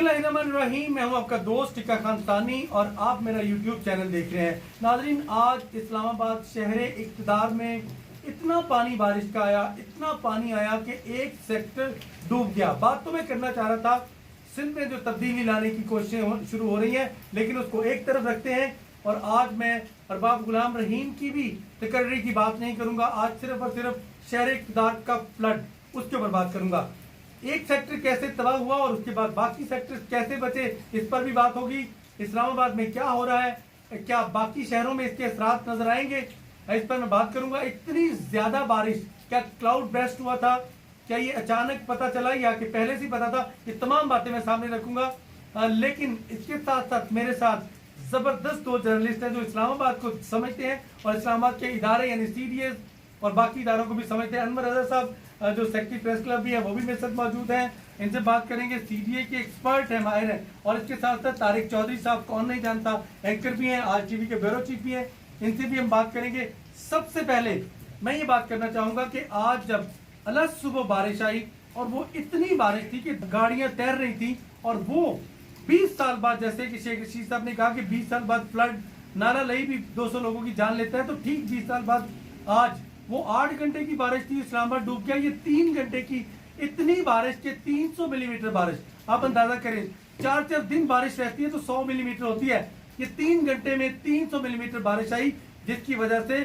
बिस्मिल्लाहिर्रहमानिर्रहीम। मैं हूं आपका दोस्त टिक्का खान सानी और आप मेरा यूट्यूब चैनल देख रहे हैं। नाजरीन, आज इस्लामाबाद शहर इक़्तिदार में इतना पानी बारिश का आया, इतना पानी आया कि एक सेक्टर डूब गया। बात तो मैं करना चाह रहा था सिंध में जो तब्दीली लाने की कोशिशें शुरू हो रही हैं, लेकिन उसको एक तरफ रखते हैं और आज मैं अरबाब गुलाम रहीम की भी तकर्री की बात नहीं करूंगा। आज सिर्फ और सिर्फ शहर इक़्तिदार का फ्लड, उसके ऊपर बात करूंगा। एक सेक्टर कैसे तबाह हुआ और उसके बाद बाकी सेक्टर कैसे बचे, इस पर भी बात होगी। इस्लामाबाद में क्या हो रहा है, क्या बाकी शहरों में इसके असरात नजर आएंगे, इस पर मैं बात करूंगा। इतनी ज्यादा बारिश, क्या क्लाउड बर्स्ट हुआ था, क्या ये अचानक पता चला या कि पहले से पता था, ये तमाम बातें मैं सामने रखूंगा। लेकिन इसके साथ साथ मेरे साथ जबरदस्त दो जर्नलिस्ट हैं जो इस्लामाबाद को समझते हैं और इस्लामाबाद के इदारे यानी CDS और बाकी इदारों को भी समझते हैं। अनवर रजा साहब जो सेक्रेटरी प्रेस क्लब भी है वो भी मेरे साथ मौजूद हैं, इनसे बात करेंगे। CDA के एक्सपर्ट हैं, माहिर हैं। और इसके साथ साथ तारिक चौधरी साहब, कौन नहीं जानता, एंकर भी हैं, आज TV के ब्यूरो चीफ भी हैं, इनसे भी हम बात करेंगे। सबसे पहले मैं ये बात करना चाहूंगा कि आज जब अलग सुबह बारिश आई और वो इतनी बारिश थी कि गाड़ियां तैर रही थी, और वो 20 साल बाद, जैसे कि शेख रशीद साहब ने कहा कि 20 साल बाद फ्लड नाला लई भी 200 लोगों की जान लेता है, तो ठीक 20 साल बाद आज वो 8 घंटे की बारिश थी, इस्लामाबाद डूब गया। ये 3 घंटे की इतनी बारिश के 300 मिलीमीटर बारिश, आप अंदाजा करें 4 दिन बारिश रहती है तो 100 मिलीमीटर होती है। ये 3 घंटे में 300 मिलीमीटर बारिश आई, जिसकी वजह से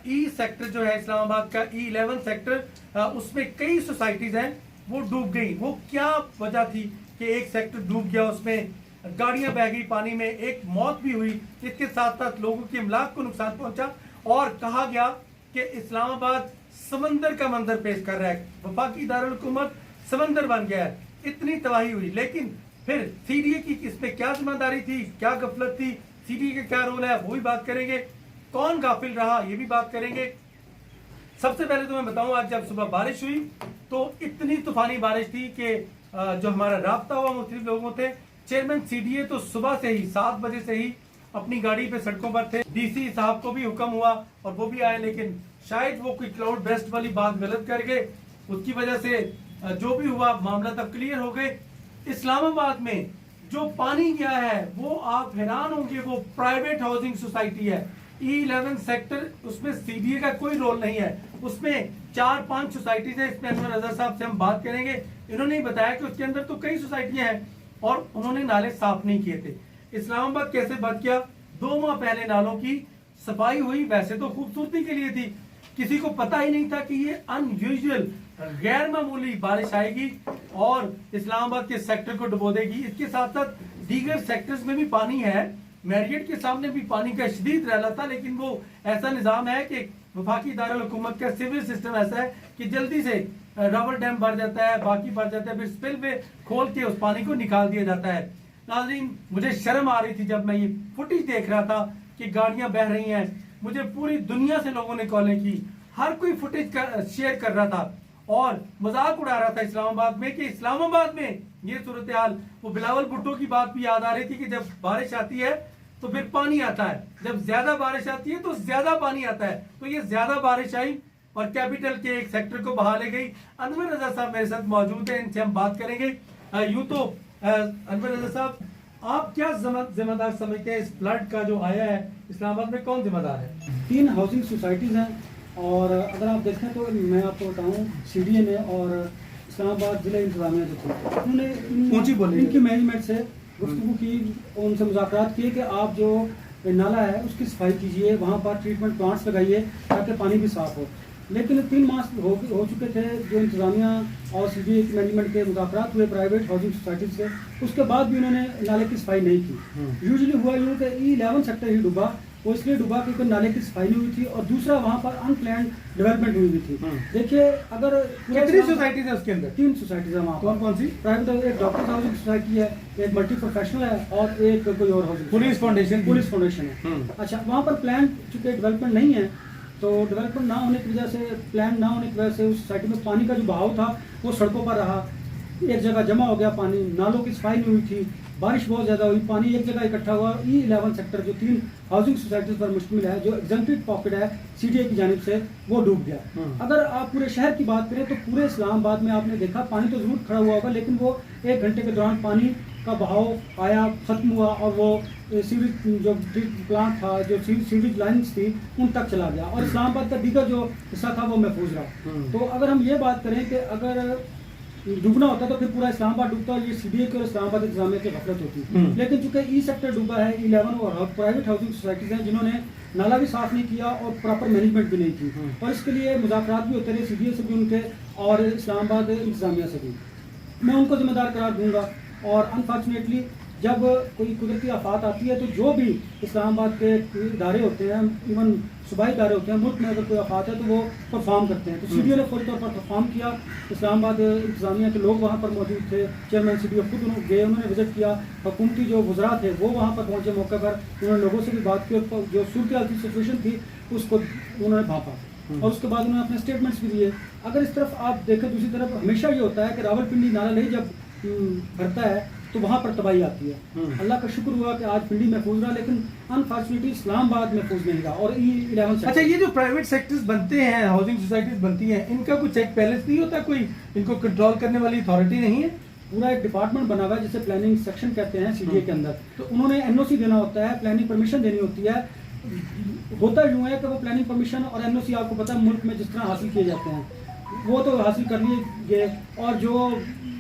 ई सेक्टर जो है इस्लामाबाद का, E11 सेक्टर, उसमें कई सोसाइटीज हैं वो डूब गई। वो क्या वजह थी कि एक सेक्टर डूब गया, उसमें गाड़ियां बह गई पानी में, एक मौत भी हुई, इसके साथ साथ लोगों के इमलाक को नुकसान पहुंचा और कहा गया कि इस्लामाबाद समंदर का मंजर पेश कर रहा है, वफाकी दारुल हुकूमत समंदर बन गया है, इतनी तबाही हुई। लेकिन फिर CDA की इसमें क्या जिम्मेदारी थी, क्या गफलत थी, CDA का क्या रोल है, वो भी बात करेंगे। कौन गाफिल रहा, ये भी बात करेंगे। सबसे पहले तो मैं बताऊं, आज जब सुबह बारिश हुई तो इतनी तूफानी बारिश थी कि जो हमारा राब्ता हुआ मुख्तलिफ लोगों थे। चेयरमैन CDA तो सुबह से ही 7 बजे से ही अपनी गाड़ी पे सड़कों पर थे। DC साहब को भी हुक्म हुआ और वो भी आए, लेकिन शायद वो कोई क्लाउड बेस्ट वाली बात गलत कर गए, उसकी वजह से जो भी हुआ मामला तब क्लियर हो गए। इस्लामाबाद में जो पानी गया है वो आप हैरान होंगे, वो प्राइवेट हाउसिंग सोसाइटी है, E11 सेक्टर, उसमें CDA का कोई रोल नहीं है। उसमें 4-5 सोसाइटीज है। इसमें अनवर रजा साहब से हम बात करेंगे, इन्होंने बताया कि उसके अंदर तो कई सोसाइटियां हैं और उन्होंने नाले साफ नहीं किए थे। इस्लामाबाद कैसे बच गया? 2 माह पहले नालों की सफाई हुई, वैसे तो खूबसूरती के लिए थी, किसी को पता ही नहीं था कि ये अनयूजुअल गैर मामूली बारिश आएगी और इस्लामाबाद के सेक्टर को डुबो देगी। इसके साथ साथ दीगर सेक्टर्स में भी पानी है, मैरियट के सामने भी पानी का शदीद रैला था, लेकिन वो ऐसा निजाम है कि वफाकी दारुल हुकूमत का सिविल सिस्टम ऐसा है कि जल्दी से रबर डैम भर जाता है, बाकी भर जाता है, फिर स्पिल वे खोल के उस पानी को निकाल दिया जाता है। नाज़रीन, मुझे शर्म आ रही थी जब मैं ये फुटेज देख रहा था कि गाड़ियां बह रही हैं। मुझे पूरी दुनिया से लोगों ने कॉलें की, हर कोई फुटेज शेयर कर रहा था और मजाक उड़ा रहा था इस्लामाबाद में कि इस्लामाबाद में ये सूरत हाल। वो बिलावल भुट्टो की बात भी याद आ रही थी कि जब बारिश आती है तो फिर पानी आता है, जब ज्यादा बारिश आती है तो ज्यादा पानी आता है। तो ये ज्यादा बारिश आई और कैपिटल के एक सेक्टर को बहा ले गई। अनवर रजा साहब मेरे साथ मौजूद है, इनसे हम बात करेंगे। यूं तो अनवर रजा साहब, आप क्या जिम्मेदार समझते हैं इस फ्लड का जो आया है इस्लामाबाद में? कौन जिम्मेदार है? 3 हाउसिंग सोसाइटीज हैं और अगर आप देखें तो मैं आपको बताऊं, CDA ने और इस्लामाबाद जिला इंतजामिया जो थी, उन्होंने इनकी मैनेजमेंट से गुफ्तगू की, उनसे मुज़ाकरात किए कि आप जो नाला है उसकी सफाई कीजिए, वहाँ पर ट्रीटमेंट प्लांट्स लगाइए ताकि पानी भी साफ हो। लेकिन 3 माह हो चुके थे जो इंतजामिया और CDA की मैनेजमेंट के मुज़ाकरात हुए प्राइवेट हाउसिंग सोसाइटीज से, उसके बाद भी उन्होंने नाले की सफाई नहीं की। यूजुअली हुआ यूँ कि E11 सेक्टर ही डूबा, वो इसलिए डूबा क्योंकि नाले की सफाई नहीं हुई थी और दूसरा वहाँ पर अनप्लान्ड डेवलपमेंट हुई थी। देखिए, अगर कितनी सोसाइटीज है उसके अंदर? 3 सोसाइटीज है वहाँ। कौन सी? प्राइवेट, एक डॉक्टर्स हाउसिंग सोसाइटी है, एक मल्टी प्रोफेशनल है और एक कोई और हाउसिंग, पुलिस फाउंडेशन है। अच्छा, वहाँ पर प्लान चूंकि डेवलपमेंट नहीं है, तो डेवलपमेंट ना होने की वजह से, प्लान ना होने की वजह से उस सोसाइटी में पानी का जो बहाव था वो सड़कों पर रहा, एक जगह जमा हो गया पानी, नालों की सफाई नहीं हुई थी, बारिश बहुत ज्यादा हुई, पानी एक जगह इकट्ठा हुआ। E11 सेक्टर जो 3 हाउसिंग सोसाइटीज पर मुश्तमिल है, जो एग्जेम्प्टेड पॉकेट है CDA की जानिब से, वो डूब गया। अगर आप पूरे शहर की बात करें तो पूरे इस्लामाबाद में आपने देखा पानी तो जरूर खड़ा हुआ होगा, लेकिन वो 1 घंटे के दौरान पानी का बहाव आया, ख़त्म हुआ और वो सीवरेज जो प्लांट था, जो सीवरेज लाइन्स थी, उन तक चला गया और इस्लामाबाद का दीगर जो हिस्सा था वो महफूज रहा। तो अगर हम ये बात करें कि अगर डूबना होता तो फिर पूरा इस्लामाबाद डूबता और ये सीडीए की और इस्लामाबाद इंतजामिया की गफलत होती। लेकिन चूंकि ई सेक्टर डूबा है, 11 और प्राइवेट हाउसिंग सोसाइटीज़ हैं जिन्होंने नाला भी साफ नहीं किया और प्रॉपर मैनेजमेंट भी नहीं की, और इसके लिए मुज़ाकरात भी होते रहे सीडीए से भी उनके और इस्लामाबाद इंतजामिया से भी। मैं उनको जिम्मेदार करार दूंगा। और अनफॉर्चुनेटली जब कोई कुदरती आफात आती है तो जो भी इस्लामाबाद के इदारे होते हैं, इवन सूबाई इदारे होते हैं, मुल्क में अगर कोई आफात है तो वो परफॉर्म करते हैं। तो सीडीओ ने फौरी तौर पर परफॉर्म किया। इस्लामाबाद इंतजामिया के लोग वहाँ पर मौजूद थे, चेयरमैन सीडीओ खुद गए, उन्होंने विजिट किया, हुकूमती जो वज़रा थे वो वहाँ पर पहुँचे मौके पर, उन्होंने लोगों से भी बात की और जो सूरत की सिचुएशन थी उसको उन्होंने भांपा और उसके बाद उन्होंने अपने स्टेटमेंट्स भी दिए। अगर इस तरफ आप देखें, दूसरी तरफ हमेशा ये होता है कि रावलपिंडी नाला नहीं जब भरता है तो वहाँ पर तबाही आती है। अल्लाह का शुक्र हुआ कि आज पिंडी महफूज रहा, लेकिन अनफॉर्चुनेटली इस्लामाबाद महफूज नहीं रहा। और E11 अच्छा, ये जो प्राइवेट सेक्टर्स बनते हैं, हाउसिंग सोसाइटीज बनती हैं, इनका कोई चेक बैलेंस नहीं होता, कोई इनको कंट्रोल करने वाली अथॉरिटी नहीं है? पूरा एक डिपार्टमेंट बना हुआ है जिसे प्लानिंग सेक्शन कहते हैं सीडीए के अंदर। तो उन्होंने एनओसी देना होता है, प्लानिंग परमिशन देनी होती है। होता यूँ है कि वो प्लानिंग परमिशन और एनओसी आपको पता है मुल्क में जिस तरह हासिल किए जाते हैं वो तो हासिल कर लिए गए, और जो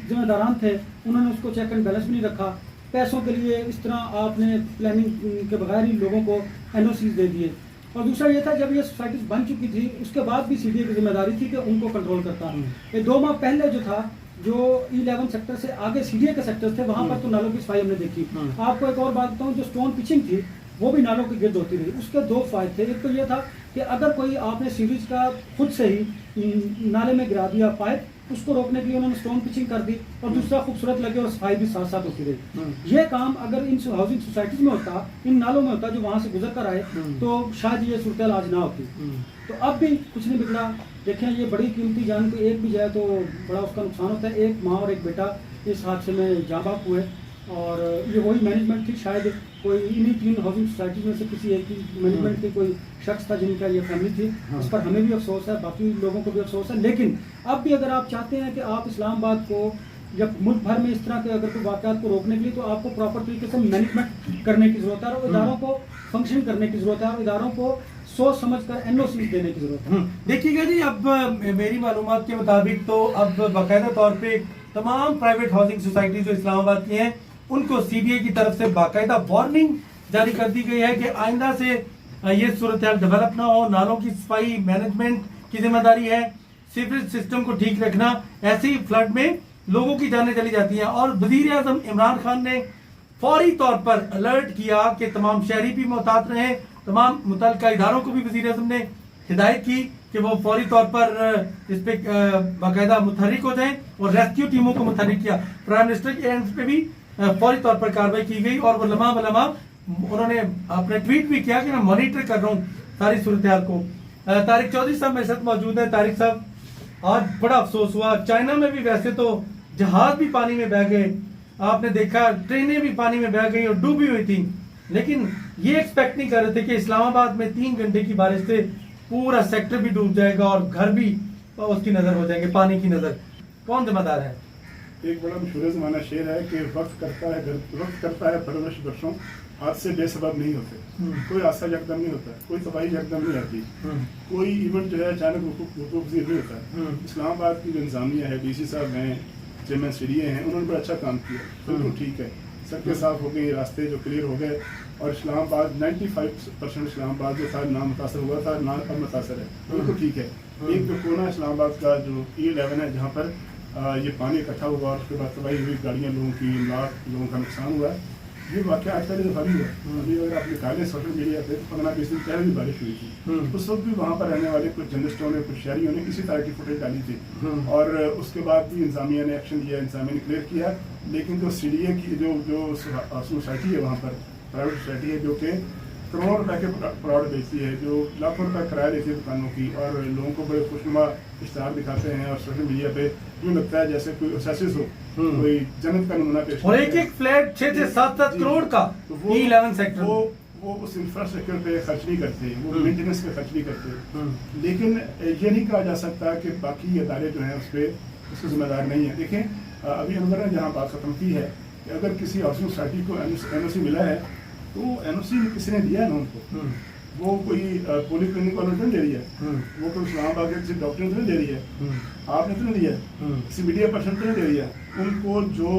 जिम्मेदारान थे उन्होंने उसको चेक एंड बैलेंस भी नहीं रखा। पैसों के लिए इस तरह आपने प्लानिंग के बगैर ही लोगों को एनओसीज दे दिए। और दूसरा ये था, जब ये सोसाइटीज बन चुकी थी उसके बाद भी सीडीए की जिम्मेदारी थी कि उनको कंट्रोल करता। ये 2 माह पहले जो था, जो E11 सेक्टर से आगे सीडीए के सेक्टर थे, वहाँ पर तो नालों की सफाई हमने देखी। आपको एक और बात बताऊँ, जो स्टोन पिचिंग थी वो भी नालों के गिर्द होती रही। उसके 2 फायदे थे। एक तो ये था कि अगर कोई आपने सीरीज का खुद से ही नाले में गिरा दिया पाइप, उसको रोकने के लिए उन्होंने स्टोन पिचिंग कर दी, और दूसरा खूबसूरत लगे और सफाई भी साथ साथ होती रही। ये काम अगर इन हाउसिंग सोसाइटीज में होता, इन नालों में होता जो वहाँ से गुजर कर आए, तो शायद ये सूरत आज ना होती। तो अब भी कुछ नहीं बिगड़ा। देखें, ये बड़ी कीमती जान को एक भी जाए तो बड़ा उसका नुकसान होता है। एक माँ और एक बेटा इस हादसे में जाँ बाप हुए, और ये वही मैनेजमेंट थी, शायद कोई इन्हीं 3 हाउसिंग सोसाइटीज में से किसी एक की मैनेजमेंट के कोई शख्स था जिनका ये फैमिली थी। इस पर हमें भी अफसोस है, बाकी लोगों को भी अफसोस है। लेकिन अब भी अगर आप चाहते हैं कि आप इस्लामाबाद को जब मुल्क भर में इस तरह के अगर कोई वाक़यात को रोकने के लिए, तो आपको प्रॉपर तरीके से मैनेजमेंट करने की ज़रूरत है, और इदारों को फंक्शन करने की ज़रूरत है, और इदारों को सोच समझ कर एनओसी देने की ज़रूरत है। देखिएगा जी, अब मेरी मालूमात के मुताबिक तो अब बाकायदा तौर पे तमाम प्राइवेट हाउसिंग सोसाइटी जो इस्लामाबाद की हैं उनको सीडीए की तरफ से बाकायदा वार्निंग जारी कर दी गई है कि आइंदा से ये सूरत हाल डेवलप ना हो। नालों की सफाई मैनेजमेंट की जिम्मेदारी है, सीवरेज सिस्टम को ठीक रखना। ऐसे ही फ्लड में लोगों की जानें चली जाती हैं, और वजीर आज़म इमरान खान ने फौरी तौर पर अलर्ट किया कि तमाम शहरी भी मोहतात रहें। तमाम मुतल्लिका इदारों को भी वजीर आज़म ने हिदायत की कि वो फौरी तौर पर इस पर बाकायदा मुतहरिक हो जाएं, और रेस्क्यू टीमों को मुतहरिक किया। प्राइम मिनिस्टर के एंड पे भी फौरी तौर पर कार्रवाई की गई, और वो लम्हा बलम्हा उन्होंने अपने ट्वीट भी किया कि मैं मॉनिटर कर रहा हूँ सारी सूरत हाल को। तारिक चौधरी साहब मेरे साथ मौजूद हैं। तारिक साहब, आज बड़ा अफसोस हुआ, चाइना में भी वैसे तो जहाज भी पानी में बह गए, आपने देखा ट्रेनें भी पानी में बह गई और डूबी हुई थी, लेकिन ये एक्सपेक्ट नहीं कर रहे थे कि इस्लामाबाद में 3 घंटे की बारिश से पूरा सेक्टर भी डूब जाएगा और घर भी उसकी नजर हो जाएंगे, पानी की नजर। कौन जिम्मेदार है? एक बड़ा मशहूर ज़माना शेर है कि वक्त करता है परवरिश बरसों, हादसे बेसबब नहीं होते। कोई हादसा यकदम नहीं होता, कोई तबाही यकदम नहीं आती, कोई इवेंट जो है अचानक वकूफ़ नहीं होता। इस्लामाबाद की जो इंतजामिया है, डीसी साहब हैं, चेयरमैन सीडीए हैं, उन्होंने बड़ा अच्छा काम किया, बिल्कुल ठीक है। सड़कें साफ हो गई, रास्ते जो क्लियर हो गए, और इस्लामाबाद 95% इस्लामाबाद जो था ना मुतासर हुआ था ना अब मुतासर है, बिल्कुल ठीक है। एक जो कोना इस्लामाबाद का जो E11 है जहाँ पर ये पानी इकट्ठा हुआ और उसके बाद तबाही हुई, गाड़ियाँ लोगों की, लाख लोगों का नुकसान हुआ, ये वाक़या आज पहले दफ़ा भी हुआ। अभी अगर आप निकालें सोशल मीडिया पे, 15-20 दिन पहले भी बारिश हुई थी, उस वक्त भी वहाँ पर रहने वाले कुछ जर्नलिस्टों ने, कुछ शहरियों ने इसी तरह की फुटेज डाली थी, और उसके बाद भी इंतजामिया ने एक्शन लिया, इंतजामिया ने क्लियर किया। लेकिन जो सीडीए की जो सोसाइटी है वहाँ पर, प्राइवेट सोसाइटी है जो कि करोड़ों रुपए के प्लॉट बेचती है, जो लाखों रुपए किराया लेती है दुकानों की, और लोगों को बड़े खुशनुमा इश्तहार दिखाते हैं, और सोशल मीडिया पे यूँ लगता है जैसे कोई ओसेसिस हो, कोई जन्नत का नमूना पेश, और एक फ्लैट 6 से 7 करोड़ का E11 सेक्टर, वो उस इंफ्रास्ट्रक्चर पे खर्च नहीं करते, वो मेंटेनेंस पे खर्च नहीं करते। लेकिन ये नहीं कहा जा सकता कि बाकी अदारे जो हैं उस पर उसके जिम्मेदार नहीं है। देखें, अभी अनवर ने जहाँ बात खत्म की है कि अगर किसी हाउसिंग सोसाइटी को NOC मिला है तो NOC किसी ने दिया है ना उनको, वो कोई पोली क्लिनिक वालों ने दे रही है, वो कोई इस्लामाबाद के किसी डॉक्टर ने दे रही है, आपने तो नहीं दिया, किसी मीडिया पर्सन तो नहीं दे रही है। उनको जो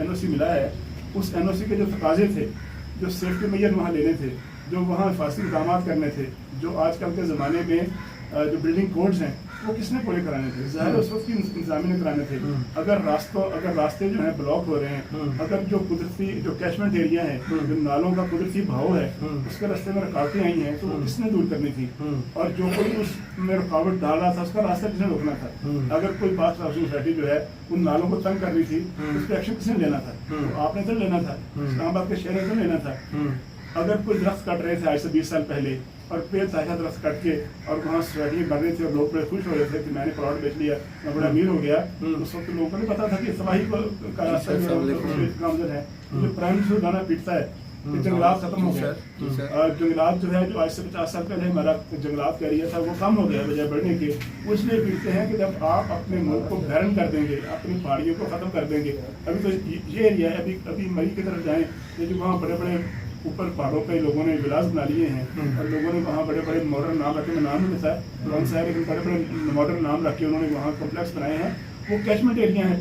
NOC मिला है उस NOC के जो तकाजे थे, जो सेफ्टी मेजर वहाँ लेने थे, जो वहाँ हिफाजती इक़दामात करने थे, जो आजकल के ज़माने में जो बिल्डिंग कोड्स हैं वो किसने पूरे कराने थे? ज़ाहिर उस वक्त की इंतजामिया ने कराने थे। अगर रास्ते जो हैं ब्लॉक हो रहे हैं, अगर जो कुदरती जो कैचमेंट एरिया है, जो नालों का कुदरती भाव है, उसके रास्ते में रुकावटें आई हैं तो वो किसने दूर करनी थी? और जो कोई उसमें रुकावट डाल रहा था उसका रास्ता किसने रोकना था? अगर कोई पास हाउसिंग सोसाइटी जो है उन नालों को तंग कर रही थी, उस पर एक्शन किसने लेना था? तो आपने तो लेना था, इस्लामाबाद के शहर ने तो लेना था। अगर कोई दरख्त काट रहे थे आज से 20 साल पहले और पेड़ ताजा दरख्त काट के और वहाँ सोसाइटी बन रही थी और लोग बड़े खुश हो रहे थे कि मैंने प्लॉट बेच लिया, मैं बड़ा अमीर हो गया, उस वक्त लोगों को नहीं पता था कि तबाही का रास्ता नामजद है। जो प्राइम मिनिस्टर गाना पीटता है कि जंगलात खत्म हो गया, और जंगलात जो है जो आज से 50 साल पहले हमारा जंगलात का एरिया था वो कम हो गया बजाय बढ़ने के। वो इसलिए पीटते हैं कि जब आप अपने मुल्क को बैरन कर देंगे, अपनी पहाड़ियों को ख़त्म कर देंगे। अभी तो ये एरिया है, अभी मरी की तरफ जाएँ, ये जो वहाँ बड़े बड़े ऊपर पहाड़ों पे लोगों ने विलास बना लिए हैं और लोगों ने वहाँ बड़े बड़े मॉडर्न नाम रखे, मैं नाम नहीं बताया कौन सा है, लेकिन बड़े बड़े मॉडर्न नाम रख के उन्होंने वहाँ कॉम्प्लेक्स बनाए हैं। वो कैचमेंट एरिया है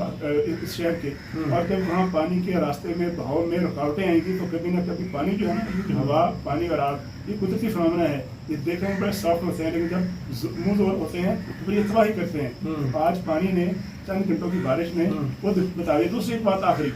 इस शहर के, और जब वहाँ पानी के रास्ते में बहाव में रुकावटें आएंगी तो कभी ना कभी पानी जो है ना, हवा पानी और आग, ये कुदरती फिनोमेना है। ये देखने में बड़े सॉफ्ट होते हैं लेकिन जब मुँह जोर होते हैं तो ये तबाही करते हैं। तो आज पानी ने चंद घंटों की बारिश ने वो बता दिया। दूसरी एक बात आखिरी,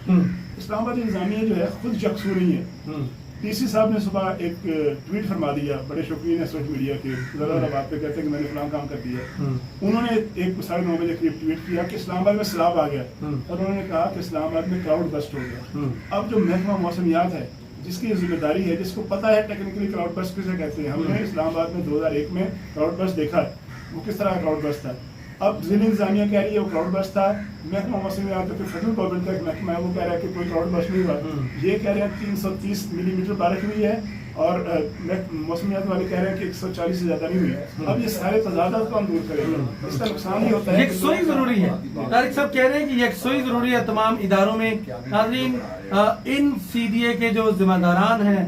इस्लामाबाद इंतजामिया जो है खुद यकसू नहीं है। DC साहब ने सुबह एक ट्वीट फरमा दिया, बड़े शौकीन है सोशल मीडिया के, ज़रा बात पे कहते हैं कि मैंने फलां काम कर दिया। उन्होंने एक 9:30 बजे करीब ट्वीट किया कि इस्लामाबाद में सैलाब आ गया, और उन्होंने कहा कि इस्लामाबाद में क्राउड बस्ट हो गया। अब जो महकमा मौसमियात है जिसकी जिम्मेदारी है, जिसको पता है टेक्निकली क्राउड बस्ट किसे कहते हैं, हमने इस्लामाबाद में 2001 में क्राउड बस्ट देखा है, वो किस तरह का क्राउड बस्ट था। अब ज़िला इंतजामिया कह रही है वो क्राउड बस्ट था, महकमा मौसमियात तो फेडरल गवर्नमेंट का एक महकमा है वो कह रहा है कि कोई क्राउड बस्ट नहीं हुआ। ये कह रहे हैं 330 मिलीमीटर बारिश हुई है, और मौसमियात वाले कह रहे हैं कि 140 से ज़्यादा नहीं हुई है। अब ये सारे तजादात को हम दूर करेंगे, इसका नुकसान ही होता है। यकसुई जरूरी है, तारिक साहब कह रहे हैं कि यकसुई जरूरी है तमाम इदारों में। नाज़रीन, इन CDA के जो जिम्मेदारान हैं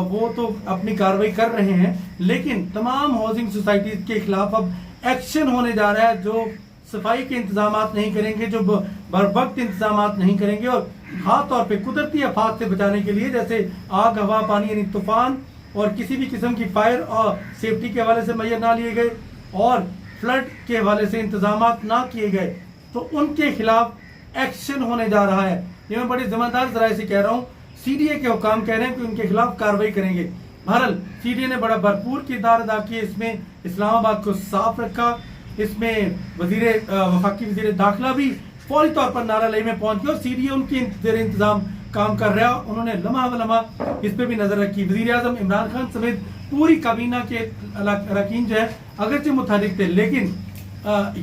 वो तो अपनी कार्रवाई कर रहे हैं, लेकिन तमाम हाउसिंग सोसाइटीज के खिलाफ अब एक्शन होने जा रहा है। जो सफाई के इंतजामात नहीं करेंगे, जो बरवक्त इंतजामात नहीं करेंगे, और खास तौर पे कुदरती आफात से बचाने के लिए जैसे आग, हवा, पानी यानी तूफान और किसी भी किस्म की फायर और सेफ्टी के हवाले से मेजर ना लिए गए और फ्लड के हवाले से इंतजामात ना किए गए, तो उनके खिलाफ एक्शन होने जा रहा है। ये मैं बड़ी जिम्मेदार जराये से कह रहा हूँ। CDA के हुकाम कह रहे हैं कि उनके खिलाफ कार्रवाई करेंगे। बहरहाल CDA ने बड़ा भरपूर किरदार अदा किया, इसमें इस्लामाबाद को साफ रखा, इसमें वफाकी वज़ीर दाखिला भी फौरी तौर पर नारालई में पहुंच गए और CDA उनकी इंतजाम काम कर रहा है। उन्होंने लम्हा ब लम्हा इस पर भी नजर रखी। वज़ीर आज़म इमरान खान समेत पूरी काबीना के अरकान जो है अगरचे मुतहरिक थे, लेकिन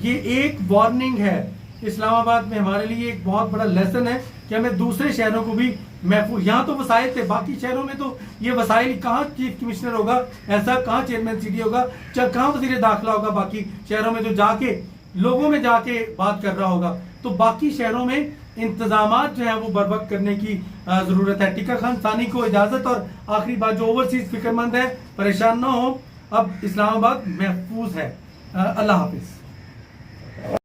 ये एक वार्निंग है इस्लामाबाद में हमारे लिए, एक बहुत बड़ा लेसन है कि हमें दूसरे शहरों को भी महफूज, यहाँ तो वसाइल थे, बाकी शहरों में तो ये वसाइल, कहाँ चीफ कमिश्नर होगा ऐसा, कहाँ चेयरमैन CDA होगा, कहाँ वज़ीर दाखिला होगा बाकी शहरों में जो जाके लोगों में जाके बात कर रहा होगा। तो बाकी शहरों में इंतजामात जो है वो बर्वक्त करने की जरूरत है। टिक्का खान सानी को इजाजत, और आखिरी बात, जो ओवरसीज फिक्रमंद है परेशान ना हो, अब इस्लामाबाद महफूज है। अल्लाह हाफिज।